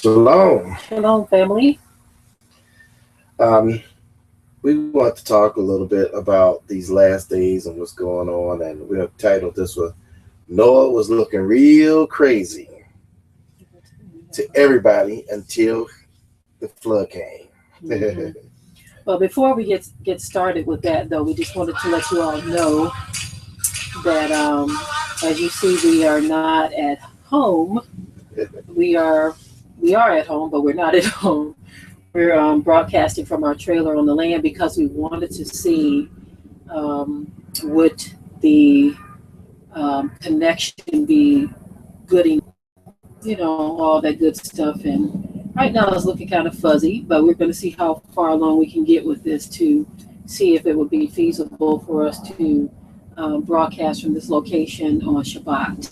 Shalom. Shalom, family. Um, we want to talk a little bit about these last days and what's going on, and we have titled this one, Noah was looking real crazy to everybody until the flood came. Mhm. Well, before we get started with that, though, we just wanted to let you all know that, as you see, we are not at home. We are at home, but we're not at home. We're broadcasting from our trailer on the land because we wanted to see would the connection be good, all that good stuff. And right now it's looking kind of fuzzy, but we're going to see how far along we can get with this to see if it would be feasible for us to broadcast from this location on Shabbat,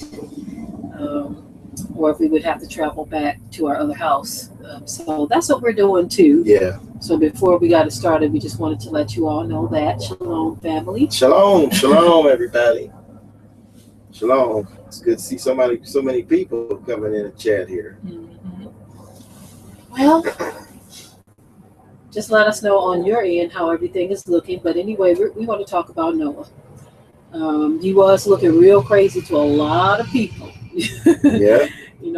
or if we would have to travel back to our other house. So that's what we're doing too. Yeah. So before we got it started, we just wanted to let you all know that. Shalom, family. Shalom, everybody. Shalom. It's good to see so many people coming in the chat here. Mm-hmm. Well, just let us know on your end how everything is looking. But anyway, we want to talk about Noah. He was looking real crazy to a lot of people. Yeah.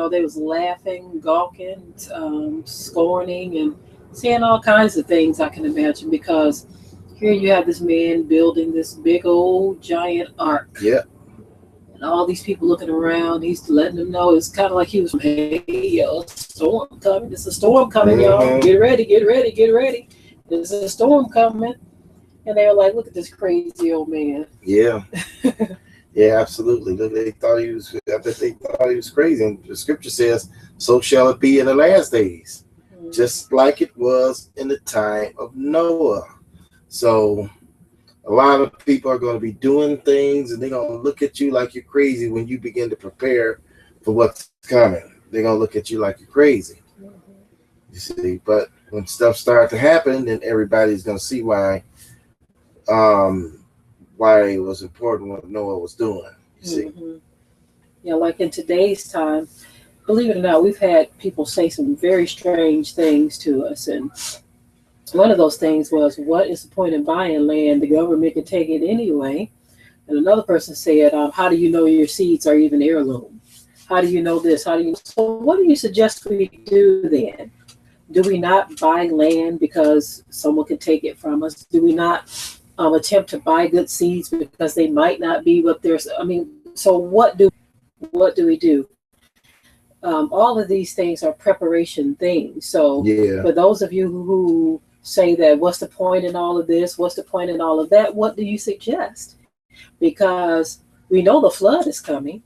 They was laughing, gawking, scorning, and saying all kinds of things, I can imagine, because here you have this man building this big old giant ark. Yeah. And all these people looking around, he's letting them know. It's kind of like he was, hey, yo, storm coming. It's a storm coming, y'all. Get ready, get ready, get ready. There's a storm coming. And they were like, look at this crazy old man. Yeah. Yeah, absolutely. I bet they thought he was crazy. And the scripture says, so shall it be in the last days, just like it was in the time of Noah. So a lot of people are going to be doing things, and they're going to look at you like you're crazy when you begin to prepare for what's coming. They're going to look at you like you're crazy. You see, but when stuff starts to happen, then everybody's going to see why it was important what Noah was doing. You see. Mm-hmm. Yeah, like in today's time, believe it or not, we've had people say some very strange things to us. And one of those things was, what is the point in buying land? The government can take it anyway. And another person said, how do you know your seeds are even heirloom? How do you know this? So what do you suggest we do then? Do we not buy land because someone could take it from us? Do we not attempt to buy good seeds because they might not be what they're, so what do we do? All of these things are preparation things. So for those of you who say that, what's the point in all of this? What's the point in all of that? What do you suggest? Because we know the flood is coming.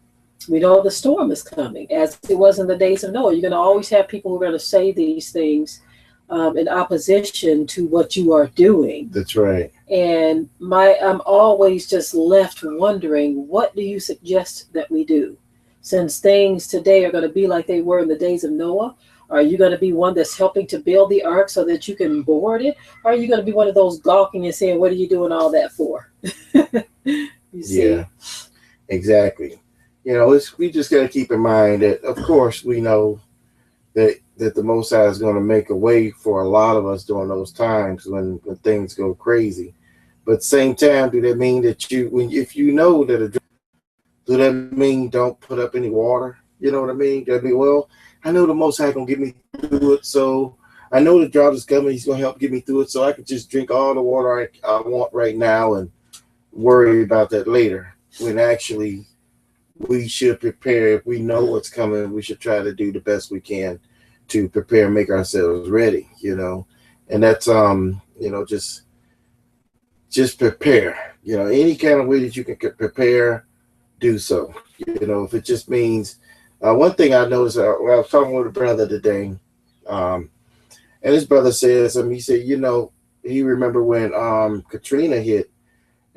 We know the storm is coming, as it was in the days of Noah. You're going to always have people who are going to say these things in opposition to what you are doing. That's right. And I'm always just left wondering, what do you suggest that we do? Since things today are going to be like they were in the days of Noah, are you going to be one that's helping to build the ark so that you can board it? Or are you going to be one of those gawking and saying, what are you doing all that for? You see? Yeah, exactly. We just got to keep in mind that, of course, we know that the Most High is going to make a way for a lot of us during those times when things go crazy. But at the same time, do that mean that if you know that do that mean don't put up any water? You know what I mean? That'd be, well, I know the Most High going to get me through it, so I know the drought is coming. He's going to help get me through it, so I can just drink all the water I want right now and worry about that later. When actually we should prepare. If we know what's coming, we should try to do the best we can to prepare and make ourselves ready, and that's, just prepare, any kind of way that you can prepare, do so, if it just means, one thing I noticed, I was talking with a brother today, and his brother says, he said, he remember when Katrina hit,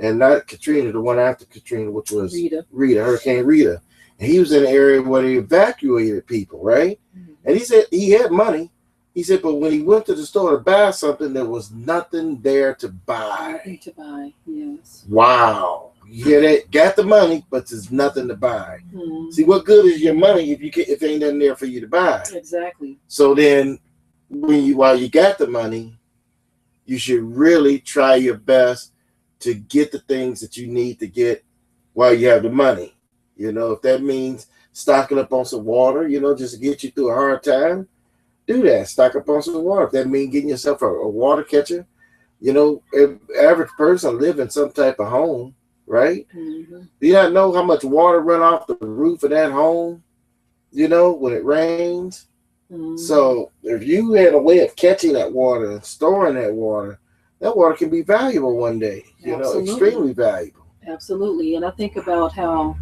and not Katrina, the one after Katrina, which was Rita, Hurricane Rita. And he was in an area where they evacuated people, right? Mm-hmm. And he said he had money. He said, but when he went to the store to buy something, there was nothing there to buy. Nothing to buy, yes. Wow. You hear that? Got the money, but there's nothing to buy. Mm-hmm. See, what good is your money if ain't nothing there for you to buy? Exactly. So then, while you got the money, you should really try your best to get the things that you need to get while you have the money. You know, if that means stocking up on some water, you know, just to get you through a hard time, do that. Stock up on some water. If that means getting yourself a water catcher, you know, if average person live in some type of home, right? Mm-hmm. Do you not know how much water run off the roof of that home, you know, when it rains? Mm-hmm. So if you had a way of catching that water and storing that water can be valuable one day, you know, extremely valuable. Absolutely. And I think about how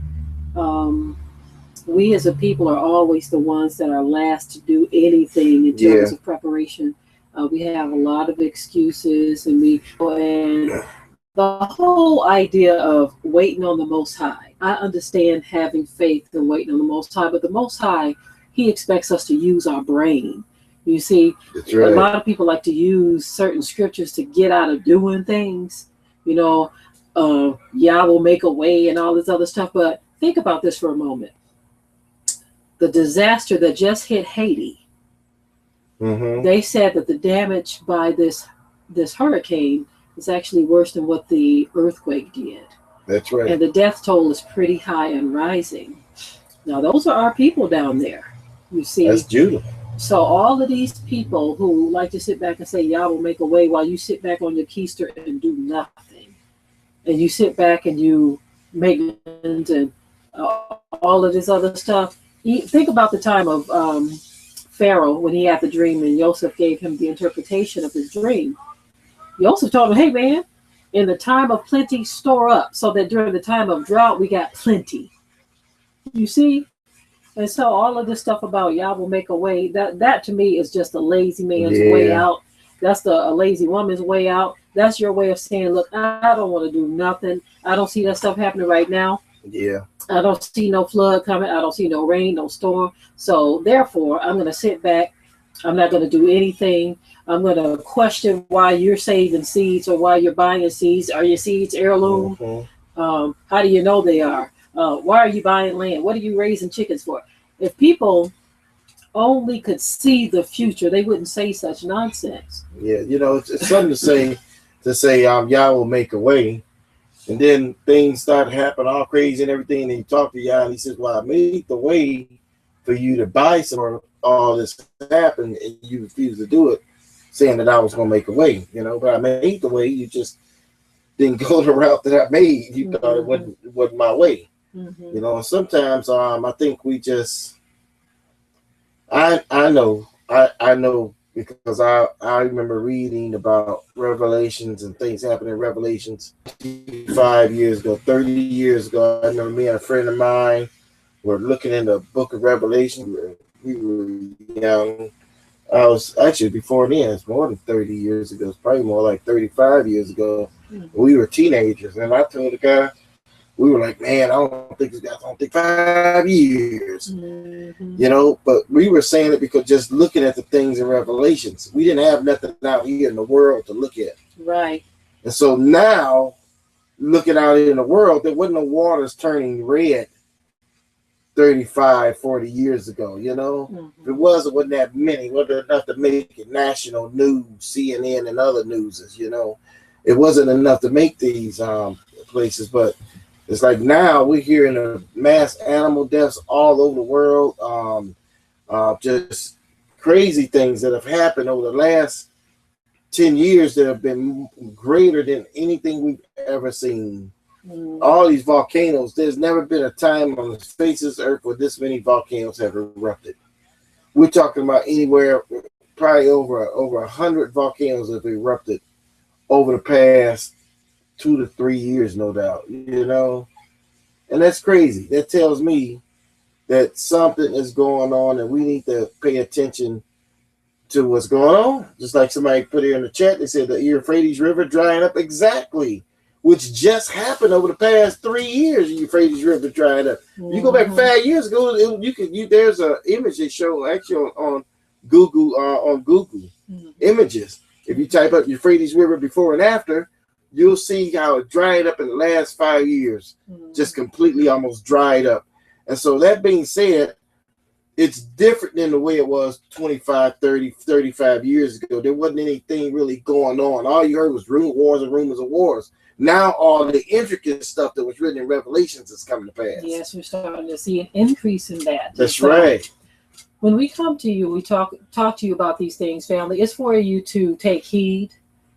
we as a people are always the ones that are last to do anything in terms of preparation. We have a lot of excuses, and the whole idea of waiting on the Most High. I understand having faith and waiting on the Most High, but the Most High, He expects us to use our brain. You see, that's right. A lot of people like to use certain scriptures to get out of doing things. You know, Yah will make a way and all this other stuff. But think about this for a moment. The disaster that just hit Haiti, they said that the damage by this hurricane is actually worse than what the earthquake did. That's right. And the death toll is pretty high and rising. Now, those are our people down there. You see, that's Judah. So all of these people who like to sit back and say, Yah will make a way, while you sit back on your keister and do nothing. And you sit back and you make and all of this other stuff. Think about the time of Pharaoh when he had the dream and Joseph gave him the interpretation of his dream. Joseph told him, hey, man, in the time of plenty, store up so that during the time of drought, we got plenty. You see? And so all of this stuff about Yah will make a way, that to me is just a lazy man's way out. That's a lazy woman's way out. That's your way of saying, look, I don't want to do nothing. I don't see that stuff happening right now. Yeah. I don't see no flood coming. I don't see no rain, no storm. So therefore, I'm going to sit back. I'm not going to do anything. I'm going to question why you're saving seeds or why you're buying seeds. Are your seeds heirloom? Mm-hmm. How do you know they are? Why are you buying land? What are you raising chickens for? If people only could see the future, they wouldn't say such nonsense. Yeah, you know, it's something to say, Yah will make a way. And then things start happening all crazy and everything. And you talk to Yah and he says, well, I made the way for you to buy some or all this happened and you refused to do it, saying that I was going to make a way, you know, but I made the way. You just didn't go the route that I made. You thought it wasn't my way, you know. And sometimes I think we just, I know because I remember reading about Revelations and things happening in Revelations 5 years ago, 30 years ago. I remember me and a friend of mine were looking in the book of Revelation. We were young. I was actually before then, it's more than 30 years ago. It's probably more like 35 years ago. We were teenagers, and I told the guy, we were like, man, I don't think this guy's going to take 5 years. You know, but we were saying it because just looking at the things in Revelations, we didn't have nothing out here in the world to look at. Right. And so now, looking out in the world, there wasn't no waters turning red 35, 40 years ago, you know? If it wasn't that many. It wasn't enough to make it national news, CNN and other newses, you know? It wasn't enough to make these places, but it's like now we're hearing of mass animal deaths all over the world. Just crazy things that have happened over the last 10 years that have been greater than anything we've ever seen. All these volcanoes, there's never been a time on the face of this earth where this many volcanoes have erupted. We're talking about anywhere, probably over 100 volcanoes have erupted over the past 2 to 3 years, no doubt, you know? And that's crazy. That tells me that something is going on and we need to pay attention to what's going on. Just like somebody put here in the chat, they said the Euphrates River drying up, exactly, which just happened over the past 3 years. The Euphrates River drying up. You go back 5 years ago, there's an image they show actually on Google Images. If you type up Euphrates River before and after, you'll see how it dried up in the last 5 years, just completely almost dried up. And so that being said, it's different than the way it was 25, 30, 35 years ago. There wasn't anything really going on. All you heard was rumor wars and rumors of wars. Now all the intricate stuff that was written in Revelations is coming to pass. Yes, we're starting to see an increase in that. That's right. When we come to you, we talk to you about these things, family. It's for you to take heed.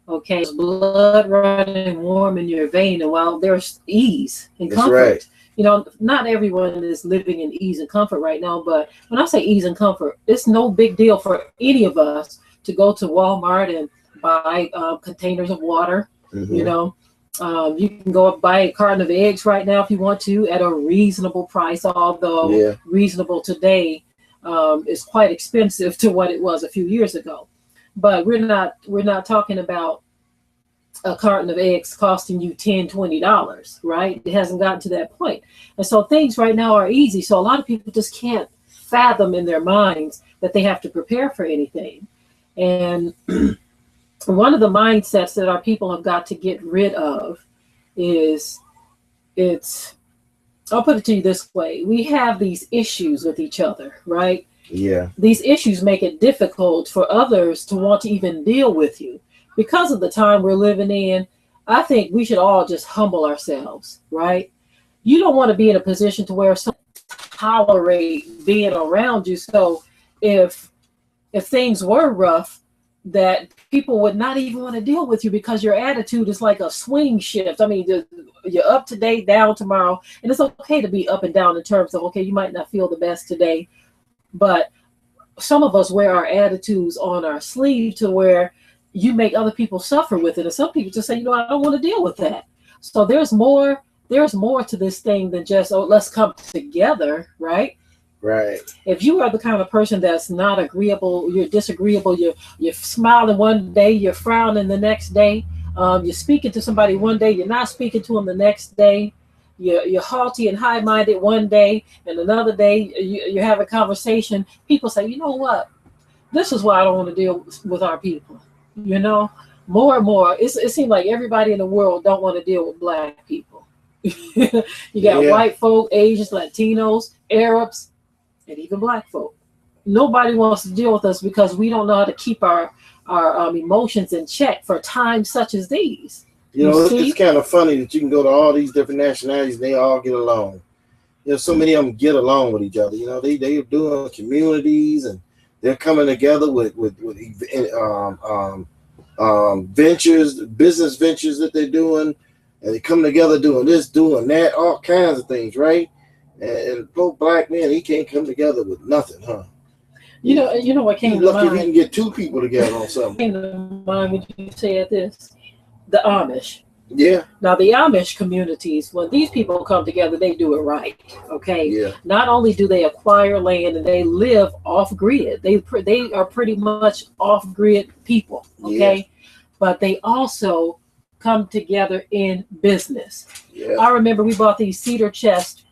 Okay, there's blood running warm in your vein, and while there's ease and comfort. That's right. You know, not everyone is living in ease and comfort right now, but when I say ease and comfort, it's no big deal for any of us to go to Walmart and buy containers of water. You know, you can go up buy a carton of eggs right now if you want to at a reasonable price, although reasonable today is quite expensive to what it was a few years ago. But we're not talking about a carton of eggs costing you $10, $20, right? It hasn't gotten to that point. And so things right now are easy. So a lot of people just can't fathom in their minds that they have to prepare for anything. And one of the mindsets that our people have got to get rid of is I'll put it to you this way. We have these issues with each other, right? Yeah. These issues make it difficult for others to want to even deal with you. Because of the time we're living in, I think we should all just humble ourselves, right? You don't want to be in a position to where someone tolerate being around you. So if things were rough, that people would not even want to deal with you because your attitude is like a swing shift. I mean, you're up today, down tomorrow. And it's okay to be up and down in terms of, okay, you might not feel the best today, but some of us wear our attitudes on our sleeve to where you make other people suffer with it. And some people just say, you know, I don't want to deal with that. So there's more to this thing than just, oh, let's come together, right? Right. If you are the kind of person that's not agreeable, you're disagreeable, you're smiling one day, you're frowning the next day, you're speaking to somebody one day, you're not speaking to them the next day, you're haughty and high-minded one day, and another day you have a conversation. People say, you know what? This is why I don't want to deal with our people. You know, more and more, it seems like everybody in the world don't want to deal with Black people. You got white folk, Asians, Latinos, Arabs, and even Black folk. Nobody wants to deal with us because we don't know how to keep our emotions in check for times such as these. You know, it's kind of funny that you can go to all these different nationalities and they all get along. You know, so many of them get along with each other. You know, they're doing communities and they're coming together with ventures, business ventures that they're doing, and they come together doing this, doing that, all kinds of things, right? And poor Black man, he can't come together with nothing, huh? You know what came to mind? He can get two people together on something. Came to mind when you said this, the Amish. Yeah. Now the Amish communities, when these people come together, they do it right. Okay. Yeah. Not only do they acquire land and they live off grid, they are pretty much off grid people. Okay. Yeah. But they also come together in business. Yeah. I remember we bought these cedar chests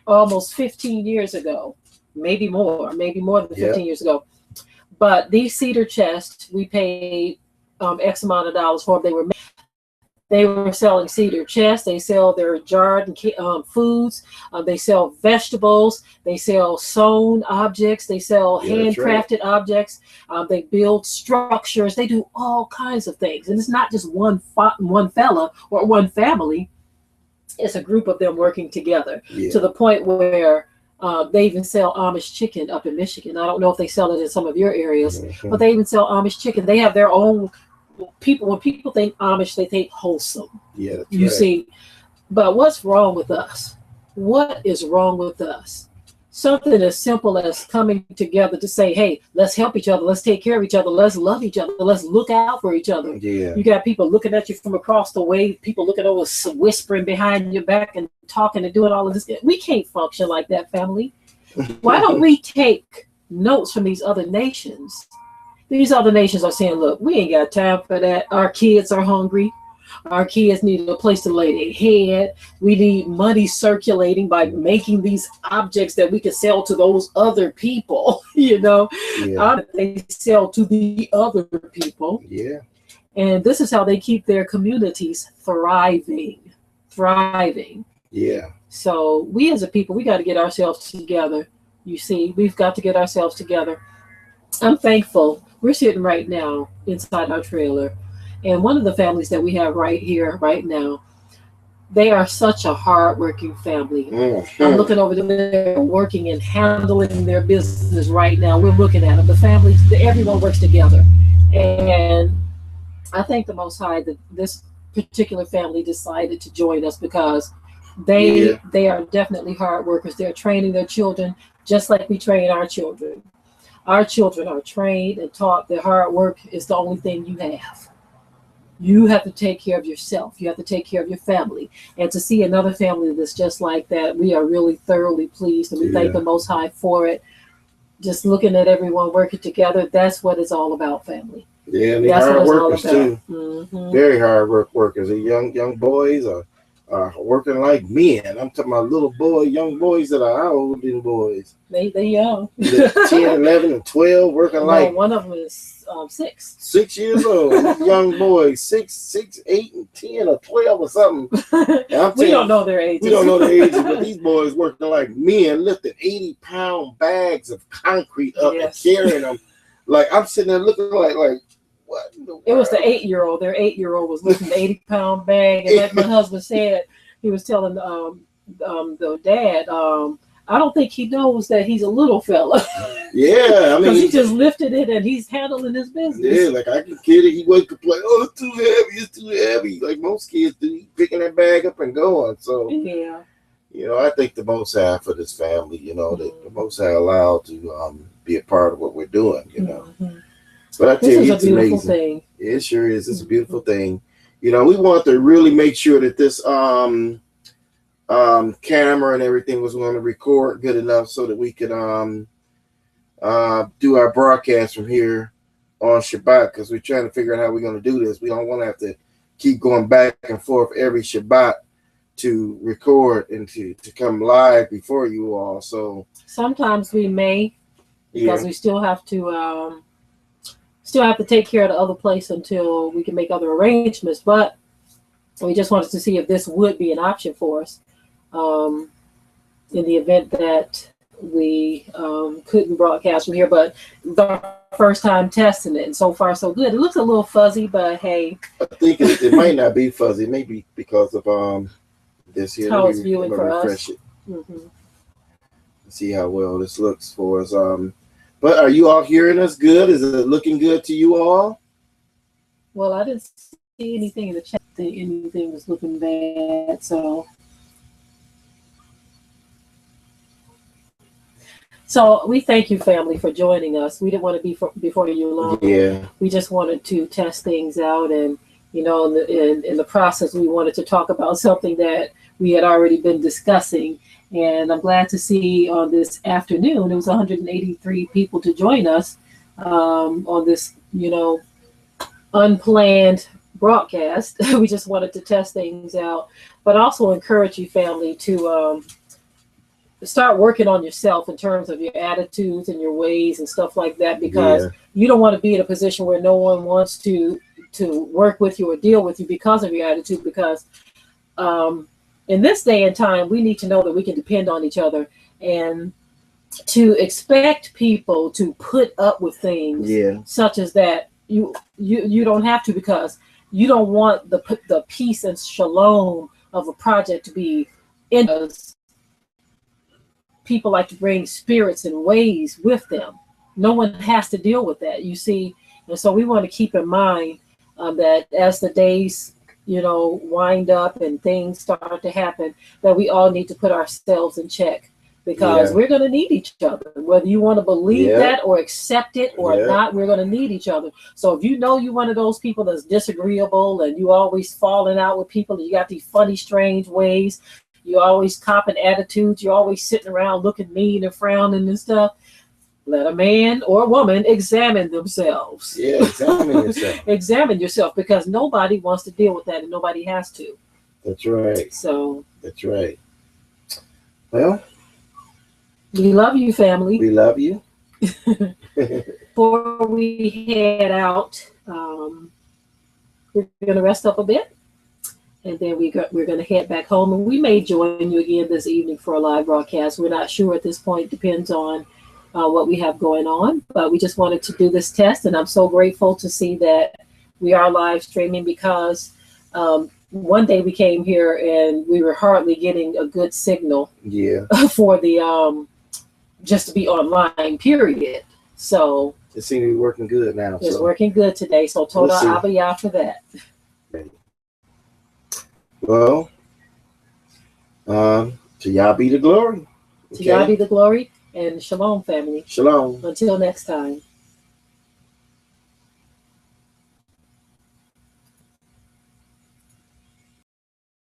almost 15 years ago, maybe more than 15 years ago. But these cedar chests, we paid X amount of dollars for them. They were selling cedar chests. They sell their jarred foods. They sell vegetables. They sell sewn objects. They sell handcrafted objects. They build structures. They do all kinds of things. And it's not just one fella or one family. It's a group of them working together to the point where they even sell Amish chicken up in Michigan. I don't know if they sell it in some of your areas, but they even sell Amish chicken. They have their own people. When people think Amish, they think wholesome. Yeah, you see. But what's wrong with us? What is wrong with us? Something as simple as coming together to say, hey, let's help each other. Let's take care of each other. Let's love each other. Let's look out for each other. Yeah. You got people looking at you from across the way, people looking over, whispering behind your back and talking and doing all of this. We can't function like that, family. Why don't we take notes from these other nations? These other nations are saying, look, we ain't got time for that. Our kids are hungry. Our kids need a place to lay their head. We need money circulating by making these objects that we can sell to those other people, you know, they sell to the other people. Yeah. And this is how they keep their communities thriving. Yeah. So we as a people, we got to get ourselves together. You see, we've got to get ourselves together. I'm thankful. We're sitting right now inside our trailer. And one of the families that we have right here, right now, they are such a hardworking family. I'm looking over there working and handling their business right now. We're looking at them. The families, everyone works together. And I thank the Most High that this particular family decided to join us because they are definitely hard workers. They're training their children just like we train our children. Our children are trained and taught that hard work is the only thing you have. You have to take care of yourself. You have to take care of your family. And to see another family that's just like that, we are really thoroughly pleased, and we thank the Most High for it. Just looking at everyone working together, that's what it's all about, family. Yeah, and they're hard workers too. Mm-hmm. Very hard workers. The young boys are working like men. I'm talking about young boys that are our older boys. They young. 10, 11, and 12 working like. One of them is 6. 6 years old. Young boys, 6, 8, and 10 or 12 or something. We don't know their ages. We don't know their ages, but these boys working like men, lifting 80-pound bags of concrete up and carrying them. Like I'm sitting there looking like what? It was the 8-year-old. Their 8-year-old was lifting the 80-pound bag, and like my husband said, he was telling the dad, I don't think he knows that he's a little fella. Yeah, I mean, he just lifted it and he's handling his business. Yeah, like I can kid it. He wasn't complaining. Oh, it's too heavy. Like most kids do, picking that bag up and going. So yeah, I thank the Most High for this family. That the Most High allowed to be a part of what we're doing. But I tell you, it's amazing. Thing. It sure is. It's a beautiful thing. We want to really make sure that this camera and everything was going to record good enough so that we could do our broadcast from here on Shabbat, because we're trying to figure out how we're going to do this. We don't want to have to keep going back and forth every Shabbat to record and to come live before you all. So sometimes we may, because we still have to take care of the other place until we can make other arrangements. But we just wanted to see if this would be an option for us in the event that we couldn't broadcast from here. But the first time testing it, and so far so good. It looks a little fuzzy, but hey, I think it might not be fuzzy. Maybe because of this here. How it's viewing for us. See how well this looks for us. But are you all hearing us good? Is it looking good to you all? Well, I didn't see anything in the chat that anything was looking bad. So we thank you, family, for joining us. We didn't want to be before you long. Yeah. We just wanted to test things out, and in the process, we wanted to talk about something that we had already been discussing. And I'm glad to see on this afternoon, it was 183 people to join us on this, unplanned broadcast. We just wanted to test things out, but also encourage you, family, to start working on yourself in terms of your attitudes and your ways and stuff like that, because you don't want to be in a position where no one wants to work with you or deal with you because of your attitude, because in this day and time, we need to know that we can depend on each other, and to expect people to put up with things such as that, you don't have to, because you don't want the peace and shalom of a project to be in us. People like to bring spirits and ways with them. No one has to deal with that, you see. And so we want to keep in mind that as the days wind up and things start to happen, that we all need to put ourselves in check, because we're going to need each other, whether you want to believe that or accept it or not. We're going to need each other. So if you're one of those people that's disagreeable and you always falling out with people, and you got these funny, strange ways, you always copping attitudes, you're always sitting around looking mean and frowning and stuff, let a man or a woman examine themselves. Yeah, examine yourself. Examine yourself, because nobody wants to deal with that, and nobody has to. That's right. So. That's right. Well, we love you, family. We love you. Before we head out, we're going to rest up a bit. And then we're going to head back home. And we may join you again this evening for a live broadcast. We're not sure at this point. Depends on what we have going on. But we just wanted to do this test. And I'm so grateful to see that we are live streaming, because one day we came here and we were hardly getting a good signal for the just to be online, period. So it seems to be working good now. It's working good today. So Toda Abaya for that. Well, to Yah be the glory. To Yah be the glory, and shalom, family. Shalom. Until next time.